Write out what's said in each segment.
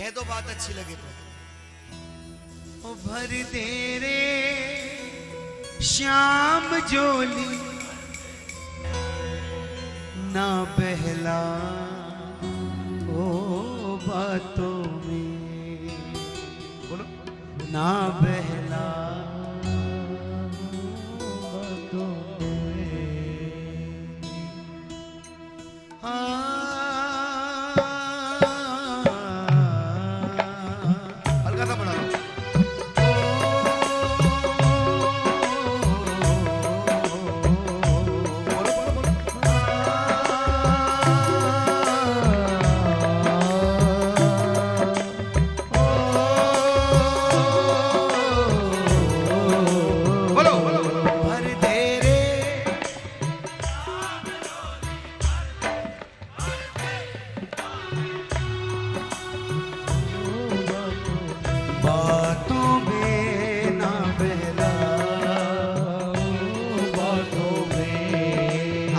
कह दो बात अच्छी लगे तो। ओ भर दे रे श्याम जोली ना बहला ओ बातों में, बोलो ना बहला बातों में। हल्का सा बढ़ा लो।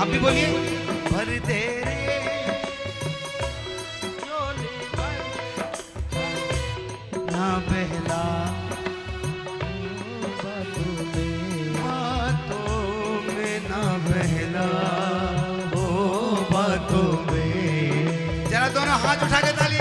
आप भी बोलिए। भर दे रे झोली भर ना बहला बातों में ना बहला ओ बातों में। जरा दोनों हाथ उठा के ताली का।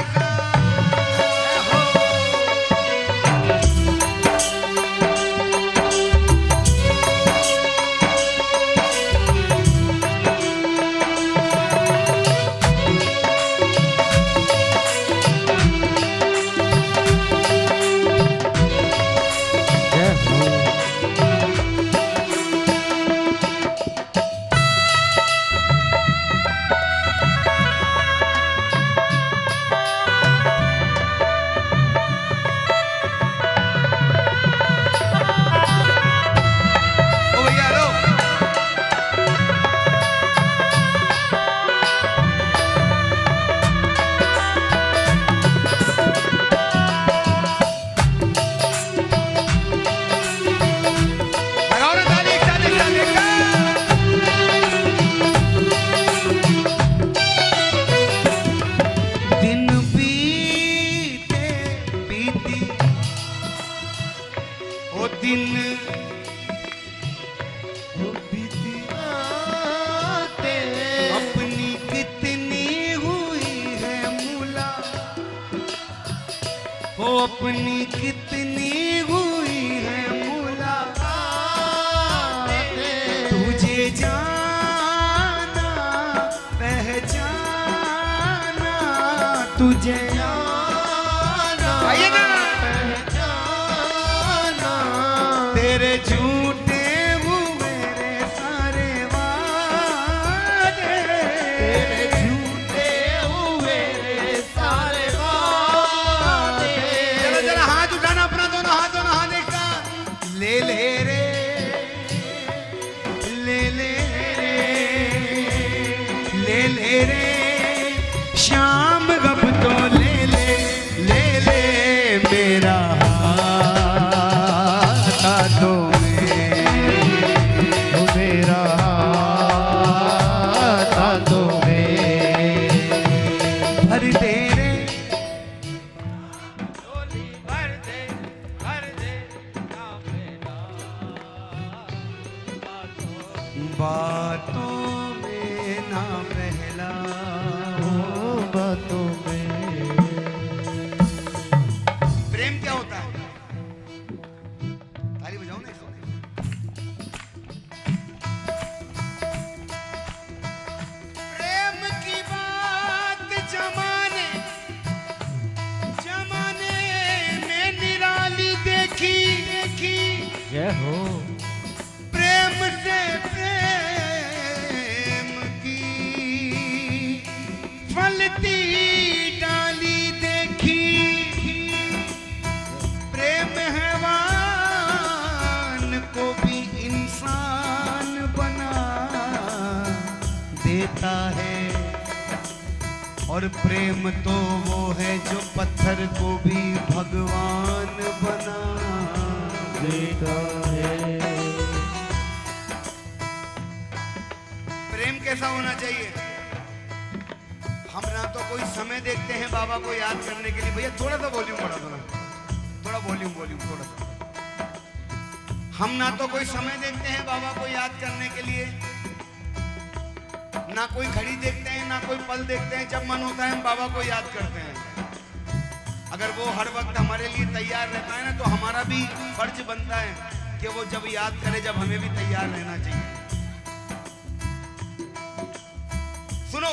अपनी कितनी हुई है मुलाकात, तुझे जाना पहचाना, तुझे जाना पहचाना, तेरे झूठे हुए रे सारे वादे, तेरे झूठे हुए रे सारे वादे। जरा हाथ उठाना अपना, दोनों हाथ देखा। ले ले रे ले ले रे ले ले रे श्याम गब तो ले ले मेरा हाथ हाथों में, मेरा हाथ हाथों में। भर दे रे झोली भर दे बातों में ना बहला बातों में। प्रेम क्या होता है? ताली बजाओ ना इसको। प्रेम की बात जमाने में निराली देखी जय हो। प्रेम से प्रेम की फलती डाली देखी, प्रेम हैवान को भी इंसान बना देता है, और प्रेम तो वो है जो पत्थर को भी भगवान बना देता है। प्रेम कैसा होना चाहिए? हम ना तो कोई समय देखते हैं बाबा को याद करने के लिए। भैया थोड़ा सा वॉल्यूम बढ़ा दो, थोड़ा वॉल्यूम थोड़ा सा। हम ना तो कोई समय देखते हैं बाबा को याद करने के लिए, ना कोई घड़ी देखते हैं, ना कोई पल देखते हैं। जब मन होता है हम बाबा को याद करते हैं। अगर वो हर वक्त हमारे लिए तैयार रहता है ना, तो हमारा भी फर्ज बनता है कि वो जब याद करे, जब हमें भी तैयार रहना चाहिए। सुनो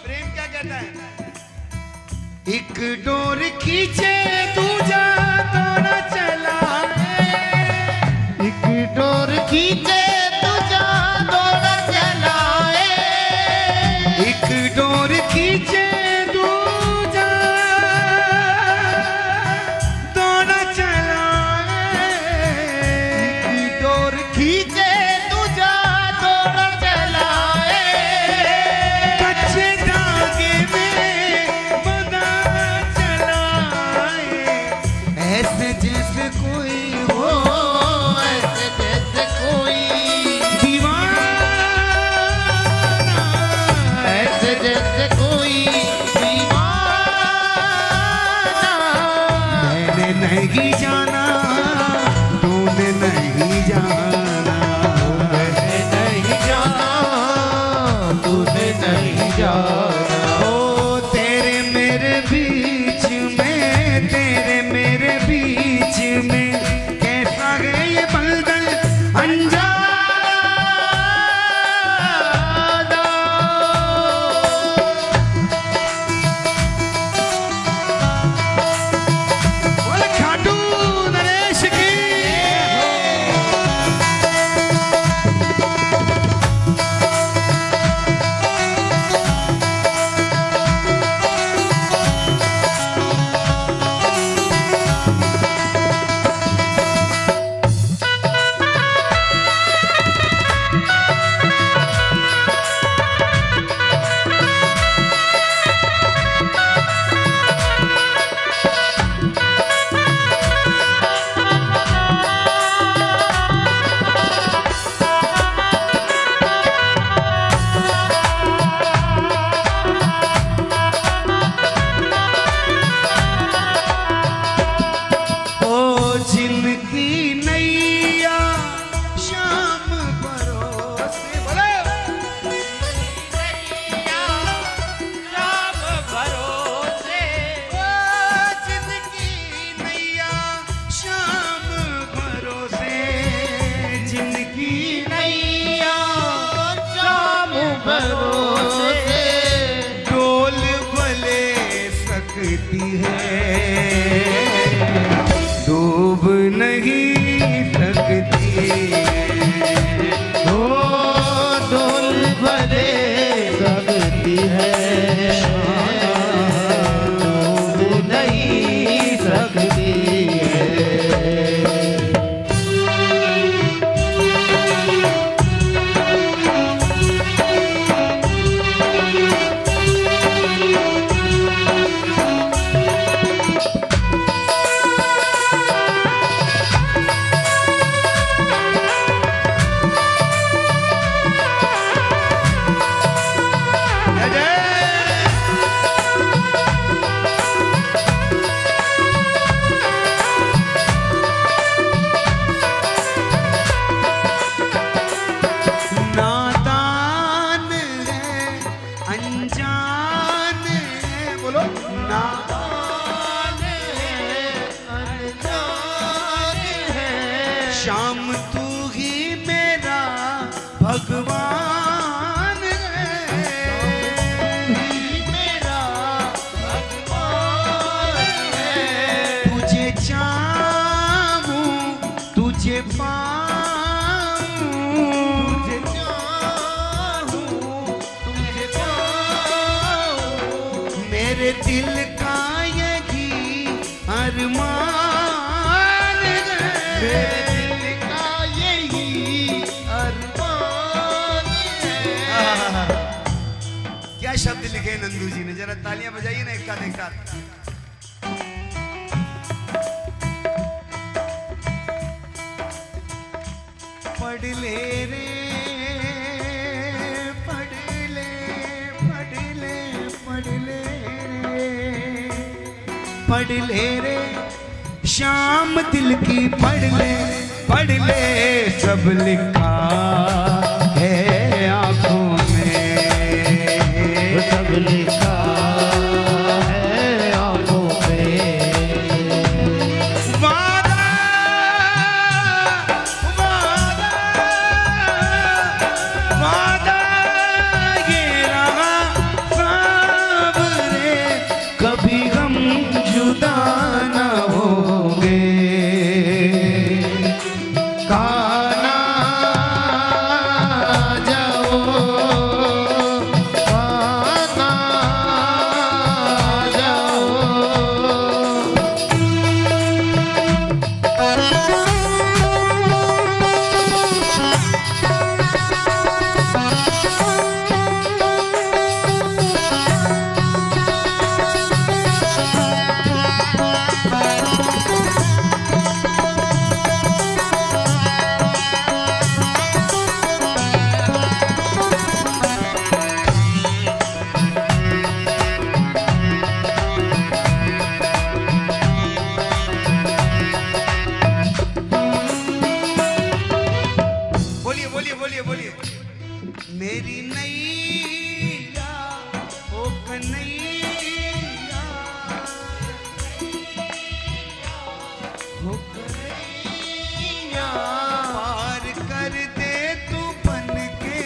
प्रेम क्या कहता है? एक डोर खींचे दूजा दौड़ा चला, एक डोर खींचे दूजा दौड़ा चलाए, एक डोर खींचे दूजा दौड़ा चलाए, एक डोर खींचे दूजा दौड़ा चलाए, कच्चे धागे में बंधा चलाए, ऐसे जैसे कोई हो ऐसे जैसे कोई दीवाना, ऐसे जैसे कोई दीवाना। मैंने नहीं जाना, तूने नहीं जाना, मैंने नहीं जाना, तूने नहीं जाना। ओ तेरे मेरे बीच में, तेरे मेरे बीच में कैसा है ये बंधन अनजाना। बोले खाटू नरेश की। ओ जिनकी नैया शाम भरोसे, बोले राम भरोसे, ओ जिनकी नैया शाम भरोसे, जिनकी नैया शाम भरोसे, डोल भले सकती है, डूब नहीं सकती। ओ डोल भरे सकती है, डूब नहीं सकती है। नादान है, अनजान है, बोलो नादान है, अनजान है, शाम तू ही मेरा भगवान है, मेरा भगवान है। तुझे चाहूं, तुझे पाऊं, तुझे चाहूं, तुझे पाऊं, मेरे दिल का यही अरमान मेरे है। दिल का यही अरमान है। क्या शब्द लिखे नंदू जी ने, जरा तालियां बजाइए ना एक साथ एक साथ। पढ़ ले रे, पढ़ ले, पढ़ ले, पढ़ ले, पढ़ ले रे शाम दिल की पढ़ ले सब लिखा है आंखों में, सब लिखा है आंखों में। वादा वादा वादा ये रहा सावरे, कभी हम जुदा न होंगे। काना जाओ, काना जाओ। बोलिए बोलिए बोलिए बोलिए। मेरी नैया ओ कन्हैया, ओ कन्हैया, पार कर दे तू बन के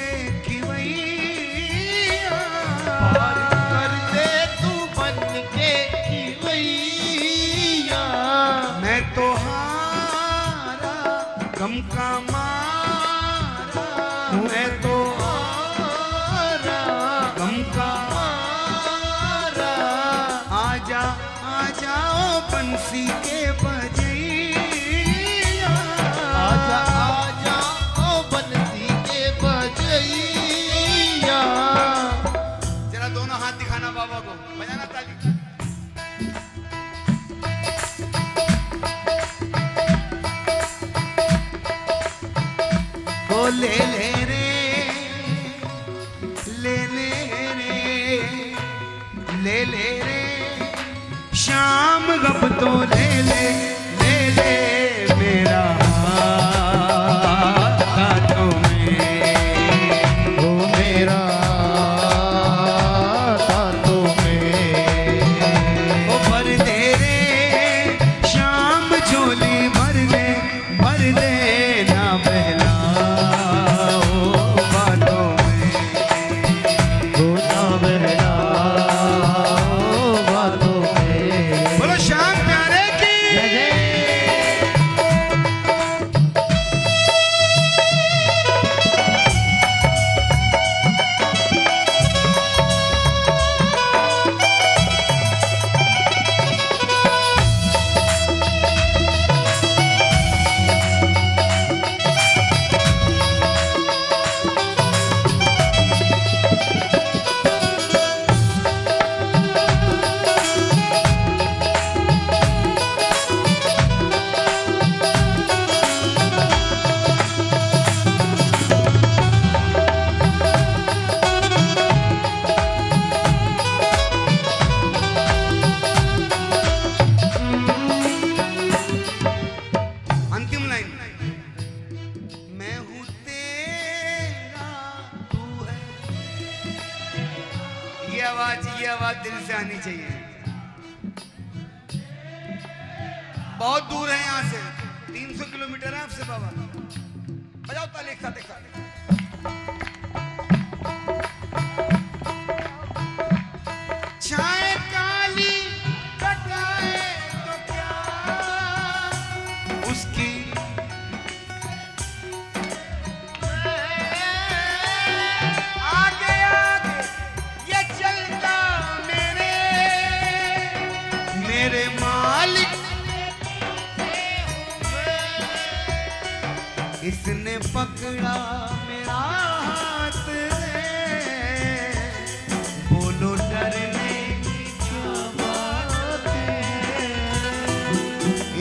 खिवैया, पार कर दे तू बन के खिवैया। मैं तो हारा गम का मारा, मैं तो हारा गम का मारा। आजा आ जाओ बंसी के बजैया, आजा आजा ओ बंसी के बजैया। जरा दोनों हाथ दिखाना बाबा को, बजाना ताली। ओ ले ले रे ले ले रे ले ले रे शाम गप तो ले ले मेरा हाथों में, ओ मेरा हाथों में। ओ भर दे रे शाम झोली भर दे ना बहला ओ बातों में। ओ ना बहला ओ बातों में। बोलो श्याम प्यारे की जय जय। अंतिम लाइन। मैं हूँ तेरा तू है। ये आवाज दिल से आनी चाहिए। बहुत दूर है यहाँ से, 300 किलोमीटर है आपसे बाबा। बजाओ ताली एक साथ एक साथ। छाए काली कटाए तो क्या उसकी आगे आगे ये चलता मेरे मालिक इसने पकड़ा मेरा हाथ रे, बोलो डरने की क्या बात है,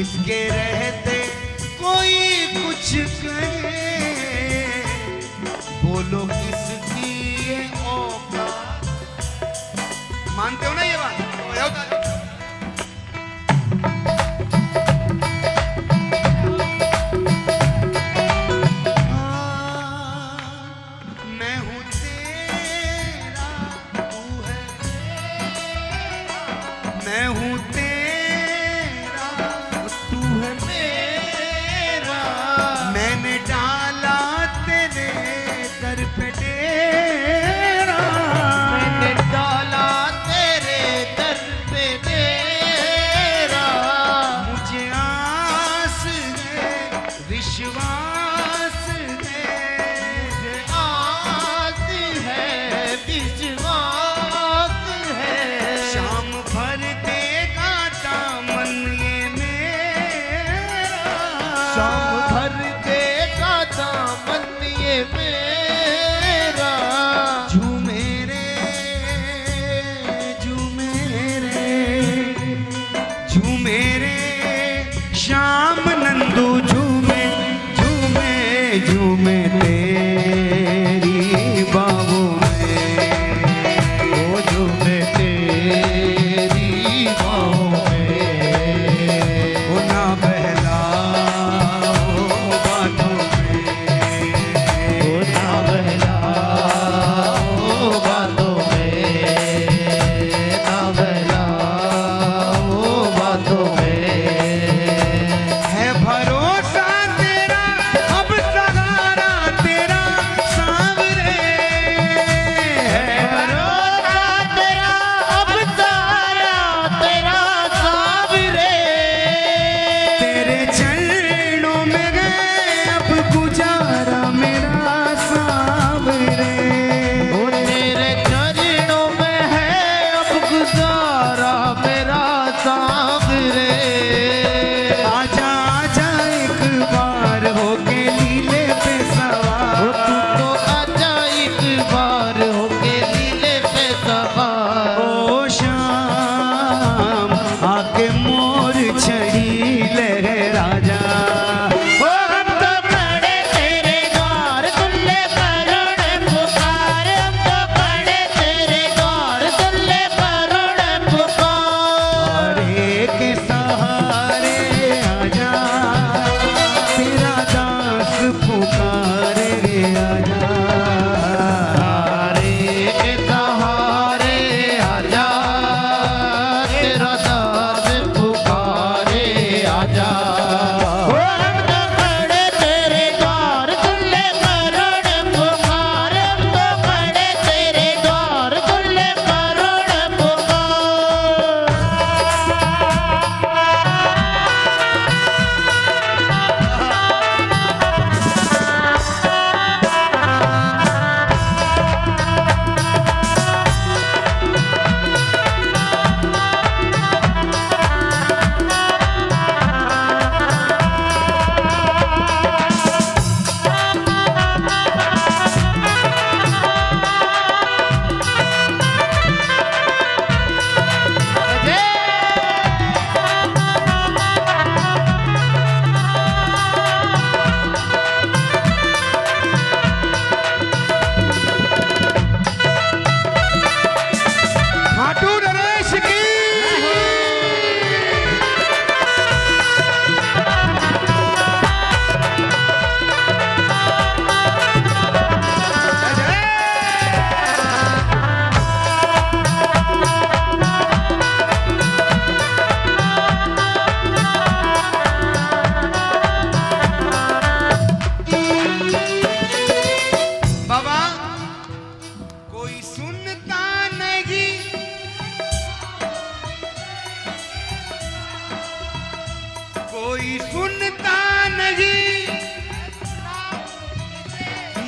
इसके रहते कोई कुछ कहे, बोलो किसकी ये औकात। मानते हो ना ये बात? बजाओ ताली। मैं हूँ तेरा, तू है मेरा, मैंने डाला तेरे दर पे डेरा। मैंने डाला तेरे दर पे डेरा। मुझे आस है, विश्वास है, मुझे आस है, विश्वास है। शाम भर देगा दामन ये मेरा। शाम भर देगा दामन ये मेरा। झूमे रे, झूमे रे, झूमे रे, श्याम नंदू झूमे, झूमे, झूमे तेरी बाहों में। ओ झूमे तेरी बाहों में। ओ ना बहलाओ बातों में। ओ ना बहलाओ बातों में। ना बहलाओ बातों में। है भरोसा तेरा, अब सहारा तेरा सांवरे। है भरोसा तेरा, अब सहारा तेरा सांवरे। तेरे चरणों में गए अब गुजारा मेरा सांवरे। ओ तेरे चरणों में है अब गुजारा मेरा सांवरे। आजा आजा एक बार होके लीले पे ओ सवार। तू तो आजा एक बार होके लीले पे सवार। ओ शाम आके मोर छड़ी लहरा जा। ओ हम तो खड़े तेरे द्वार, तुल्ले करुण पुकार। हम तो खड़े तेरे द्वार, तुल्ले करुण पुकार। अरे के सहारे आजा, तेरा दास पुकारे रे आजा। तारे के सहारे आजा, तेरा दास पुकारे आजा। ओ हम तो खड़े तेरे द्वार, तुल्ले करुण पुकार। हम तो खड़े तेरे द्वार, तुल्ले करुण पुकार। खाटू नरेश की बाबा कोई सुनता नहीं, कोई सुनता नहीं,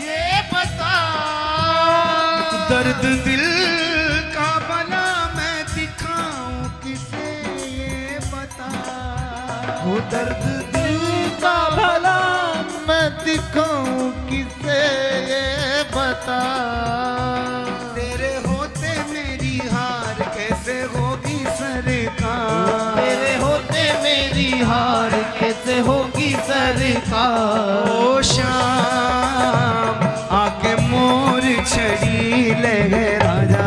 ये बता दर्द दिल का भला मैं दिखाऊं किसे ये बता। वो दर्द दिल का भला मैं दिखाऊं किसे ये बता। तेरे होते मेरी हार कैसे होगी सरकार। तेरे होते मेरी हार कैसे होगी सरकार। ओ शाम आके मोर छड़ी लहरा जा।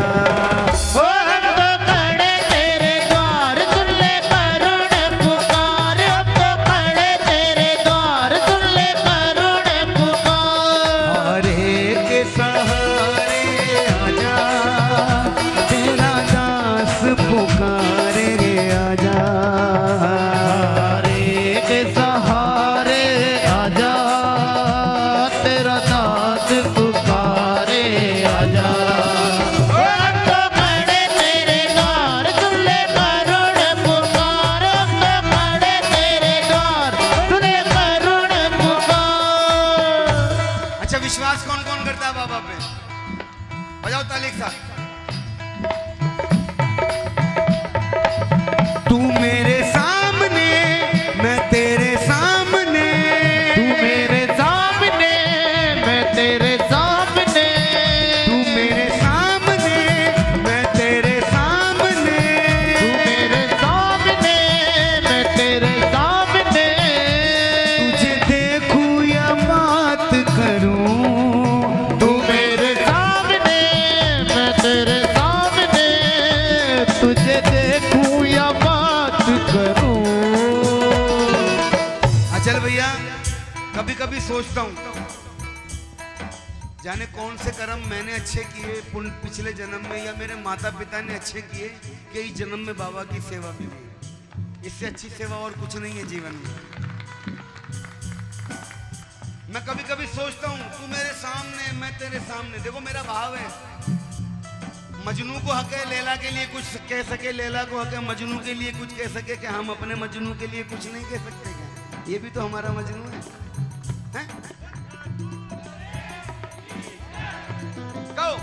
ओ हम तो खड़े तेरे द्वार, तुल्ले करुण पुकार। हम तो खड़े तेरे द्वार, तुल्ले करुण पुकार। अरे के सहारे तू मेरे सामने मैं तेरे सामने, तू मेरे सामने मैं तेरे सामने, तू मेरे सामने मैं तेरे सामने, तू मेरे सामने मैं तेरे सामने, तुझे देखूं या बात करूं, तू मेरे सामने मैं तेरे सामने, तुझे देखूं या बात करूं। अचल भैया, कभी कभी सोचता हूँ जाने कौन से कर्म मैंने अच्छे किए पिछले जन्म में, या मेरे माता पिता ने अच्छे किए कि इस जन्म में बाबा की सेवा मिली। इससे अच्छी सेवा और कुछ नहीं है जीवन में। मैं कभी कभी सोचता हूँ तू मेरे सामने मैं तेरे सामने। देखो मेरा भाव है, मजनू को हक है लैला के लिए कुछ कह सके, लैला को हक है मजनू के लिए कुछ कह सके, कि हम अपने मजनू के लिए कुछ नहीं कह सकते क्या? ये भी तो हमारा मजनू है, हैं? कहो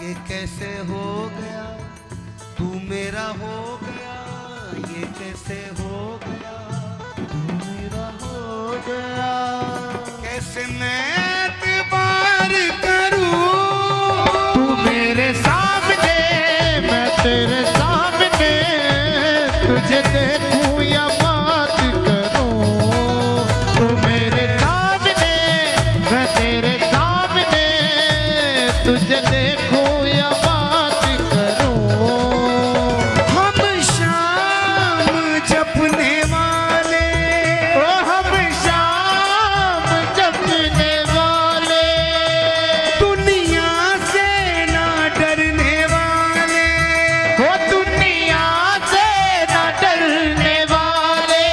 ये कैसे हो गया, तू मेरा हो गया, ये कैसे हो गया, तू मेरा हो गया, कैसे मैं एतबार करूं, तू मेरे सामने मैं तेरे सामने, तुझे देखूं या बात करूं, तू मेरे सामने मैं तेरे सामने, तुझे देखूं या बात करूं। हम शाम जपने वाले, ओ हम शाम जपने वाले, दुनिया से ना डरने वाले, ओ दुनिया से न डरने वाले,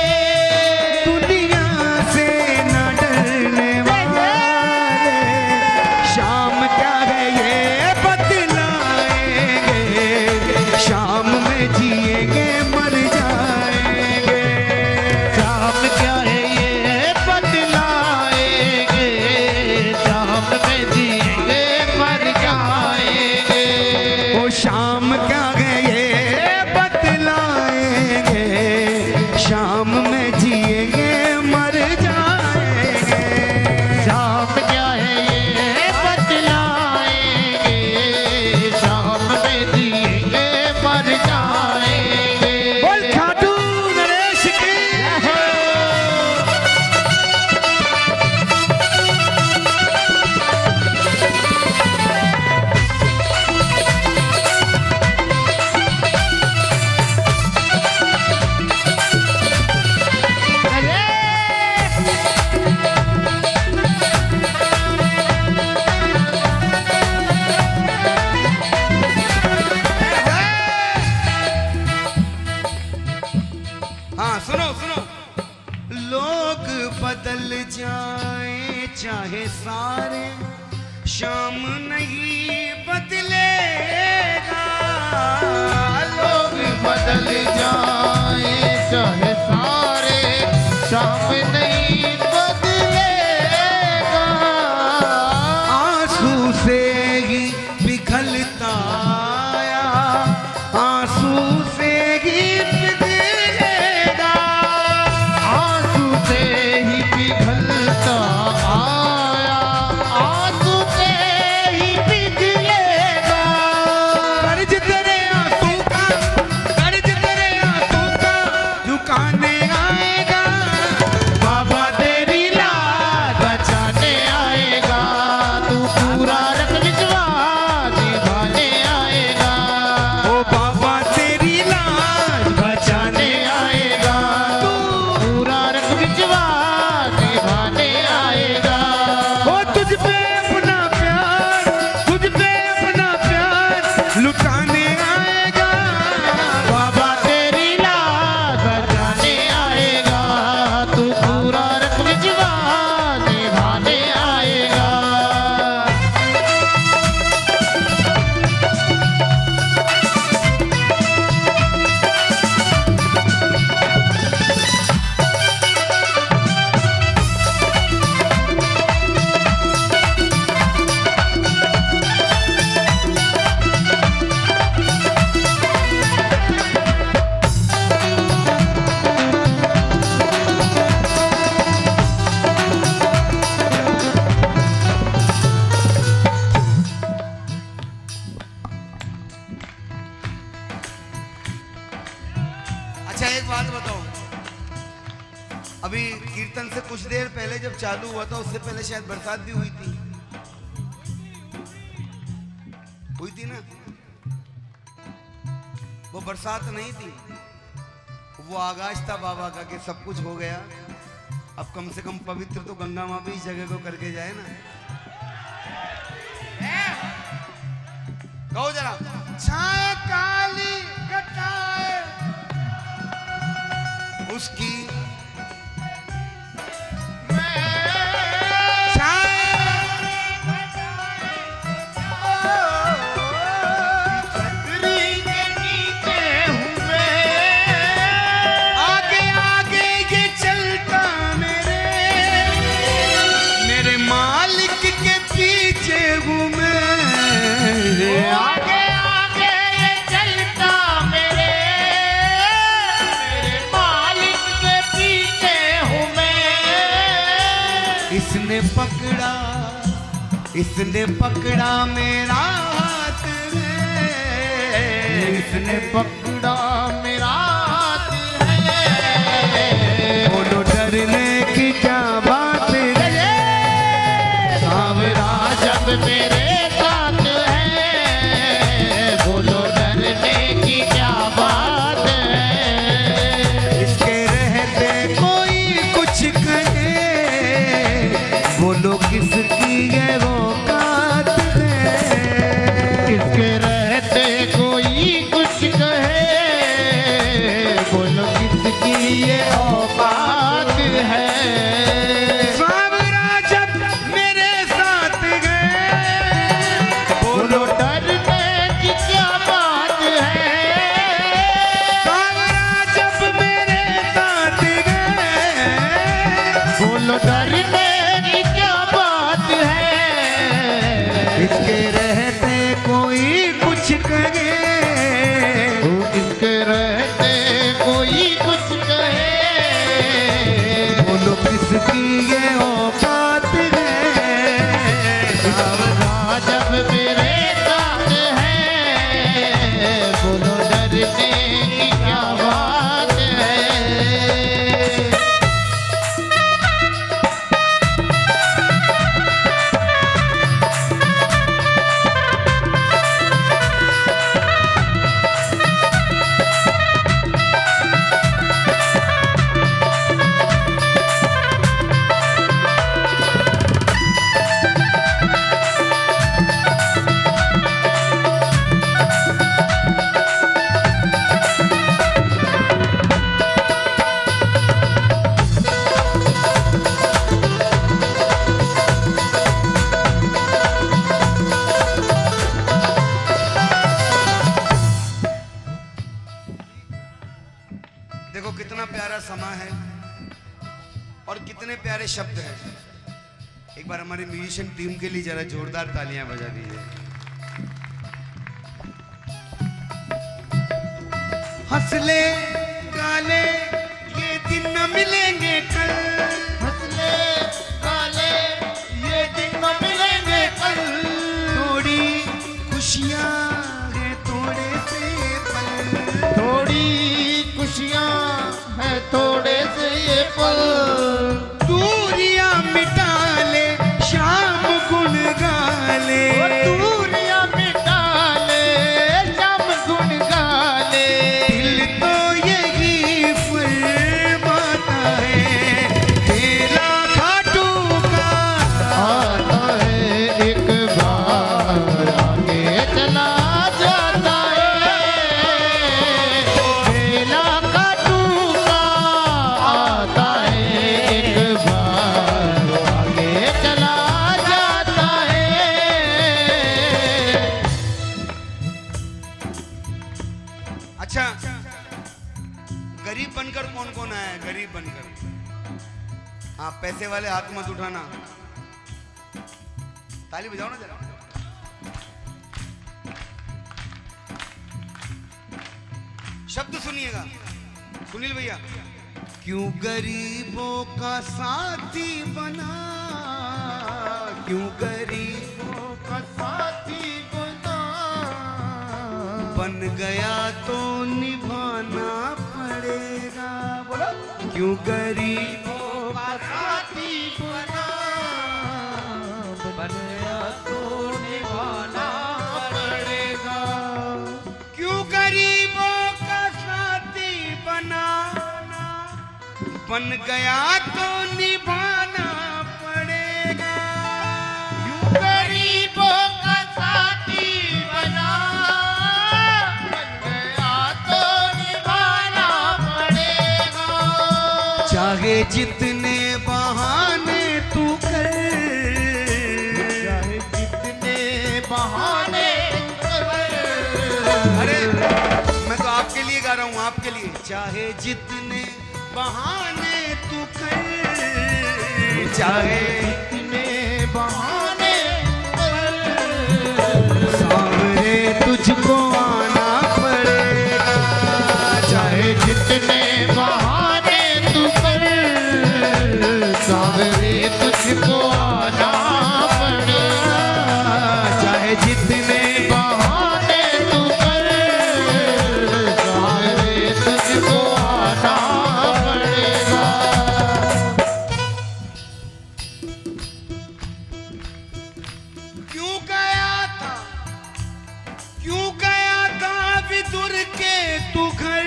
दुनिया से ना डरने वाले, शाम क्या है ये बतलाएंगे, शाम में जिएंगे मर जाएंगे, शाम क्या है ये बतलाएंगे, शाम में जिएंगे मर जाएंगे। वो शाम क्या है ये बतलाएंगे, शाम में जिएंगे मर जाएंगे, शाम क्या है ये बतलाएंगे, शाम में जिएंगे मर जाएंगे। बोल खाटू नरेश की हाँ सुनो सुनो, लोग बदल जाए चाहे सारे, शाम नहीं बदलेगा, लोग बदल जाए चाहे सारे, शाम नहीं बदलेगा, आंसू से ही पिघलता आया, आंसू से ही पिघलेगा, आंसू से ही पिघलता आया, आंसू से ही पिघलेगा, कर्ज तेरे आंसू का, कर्ज तेरे अच्छा एक बात बताओ, अभी कीर्तन से कुछ देर पहले जब चालू हुआ था उससे पहले शायद बरसात भी हुई थी ना? वो बरसात नहीं थी, वो आगाज था बाबा का कि सब कुछ हो गया, अब कम से कम पवित्र तो गंगा माँ भी इस जगह को करके जाए ना। कहो जरा। छाए काली घटाए उसकी इसने पकड़ा मेरा हाथ है, इसने पकड़ा मेरा हाथ है। बोलो डरने की क्या बात है, सावरा जब मेरे साथ है, बोलो डरने की क्या बात है। इसके रहते कोई कुछ कहे, बोलो किसकी है वो कात है। इसके रहते कोई कुछ कहे, बोलो किसकी ये औकात है। सावरा जब मेरे साथ गए, बोलो डरने की क्या बात है। सावरा जब मेरे साथ गए, बोलो डरने की क्या बात है। इसके रहते कोई कुछ कहे, इसके रहते कोई कुछ कहे, बोलो किसकी ये औकात है। सावरा जब मेरे साथ है, बोलो डरने की क्या बात है। देखो कितना प्यारा समा है और कितने प्यारे शब्द हैं। एक बार हमारी म्यूजिशियन टीम के लिए जरा जोरदार तालियां बजा दीजिए। हंसले काले ये दिन न मिलेंगे कल, हंसले काले ये दिन न मिलेंगे कल। थोड़ी खुशियाँ है थोड़े से पल, थोड़ी खुशियाँ है थोड़े से ये पल। दूरियां मिटा ले शाम गुन गा ले, दूरियां मिटा ले शाम गुन गा ले। दिल तो यही फरमाता है, तेरा खाटू का आता है एक बार आगे चला जाता है। मेला खाटू का आता है एक बार आगे चला जाता है। अच्छा, गरीब बनकर कौन कौन आया है? गरीब बनकर, हाँ पैसे वाले हाथ मत उठाना, ताली बजाओ ना जरा। शब्द सुनिएगा सुनील भैया। क्यों गरीबों का साथी बना, क्यों गरीबों का साथी बना, बन गया तो निभाना पड़े। क्यों गरीबों का साथी बना, बन गया तो निभाना पड़ेगा। क्यों गरीबों का साथी बना, बन गया तो निभाना पड़ेगा। क्यों गरीबों का साथी बना, बन गया तो निभाना पड़ेगा। चाहे जितने बहाने तू कर, चाहे जितने बहाने कर। अरे मैं तो आपके लिए गा रहा हूँ, आपके लिए। चाहे जितने बहाने तू कर, चाहे जितने बहाने कर। सामने तुझको आना पड़ेगा। चाहे जितने बहाने तू कर, सावरे तुझको आना पड़ेगा। चाहे जितने बहाने तू कर, सावरे तुझको आना पड़ेगा। क्यों गया था, क्यों गया था विदुर के तू घर,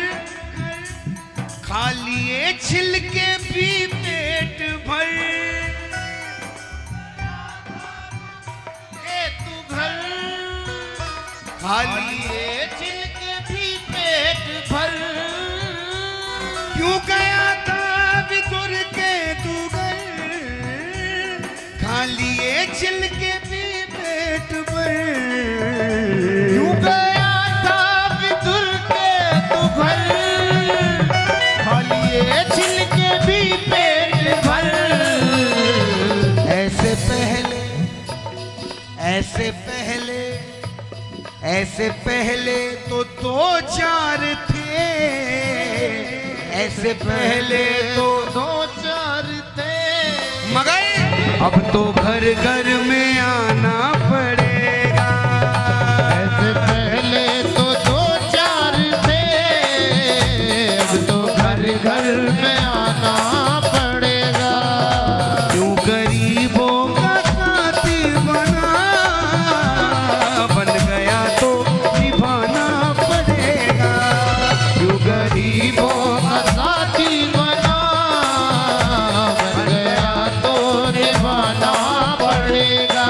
खा लिए छिलके भी पेट भर। ए तू घर खा लिए लिए छिलके भी पेट भर। क्यों गया था विदुर के तू घर, खा लिए छिलके भी पेट भर। क्यों गया था विदुर के तू घर, खा लिए छिलके भी पेट भर। ऐसे पहले, ऐसे पहले, ऐसे पहले तो दो चार थे, ऐसे पहले तो दो चार थे, मगर अब तो घर घर में आना पड़ेगा। ऐसे पहले तो दो चार थे, अब तो घर घर में आना पड़ेगा। क्यों गरीबों का साथी बना, बन गया तो निभाना पड़ेगा। क्यों गरीबों का साथी बना, बन गया तो निभाना पड़ेगा।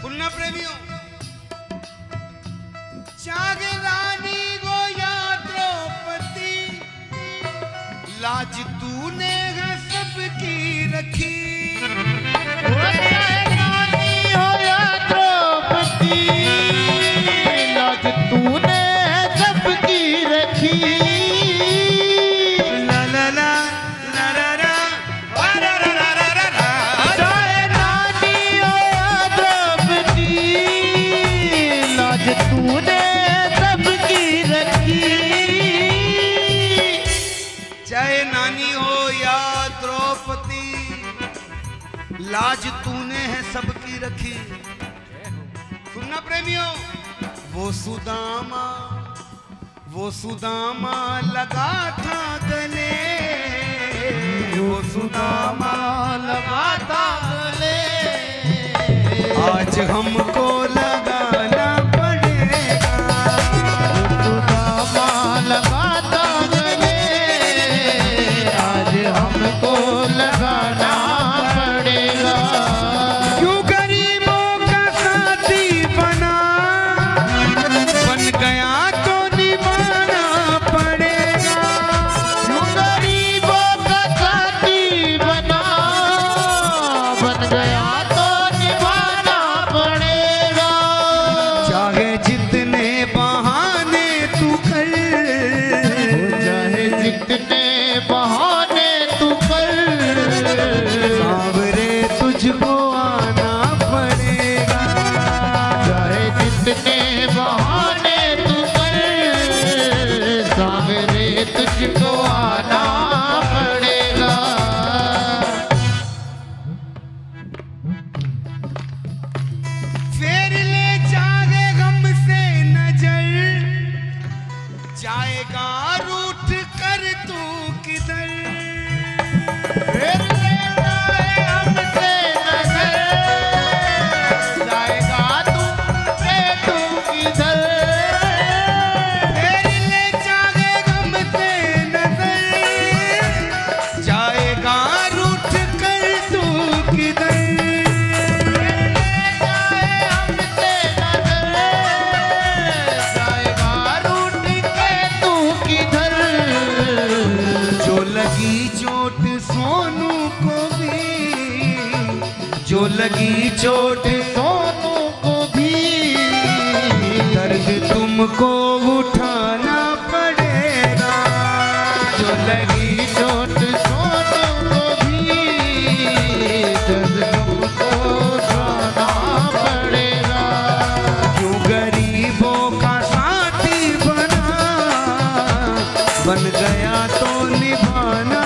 सुनना प्रेमियों, चाहे रानी गो या द्रौपदी, लाज तूने है सबकी रखी। चाहे रानी हो या द्रौपदी, लाज तूने सबकी रखी। ला ला ला ला ला ला, वा ला ला ला ला ला ला। चाहे रानी हो या द्रौपदी, लाज तूने सबकी रखी। चाहे नानी हो या द्रौपदी, लाज तूने है सबकी रखी। सुनना प्रेमियों, वो सुदामा लगा था गले, वो सुदामा लगा था गले, आज हमको लगाना पड़ेगा। सुदामा लगा था गले, तुझको आना पड़ेगा। फेर ले जागे गम से नजर, जाएगा रूठ कर तू किधर। फिर ले जाए हमसे नजर, जाएगा तुमसे तू किधर। फेर ले जागे गम से नजर, जाएगा रूठ कर तू किधर। हमसे नजर, जाएगा रूठ के तू किधर। जो लगी चोट सोनू को भी, जो लगी चोट सोनू को भी दर्द तुमको उठाना पड़ेगा। जो लगी चोट सोनू को भी दर्द तुमको उठाना पड़ेगा। क्यों गरीबों का साथी बना, बन गया तो निभाना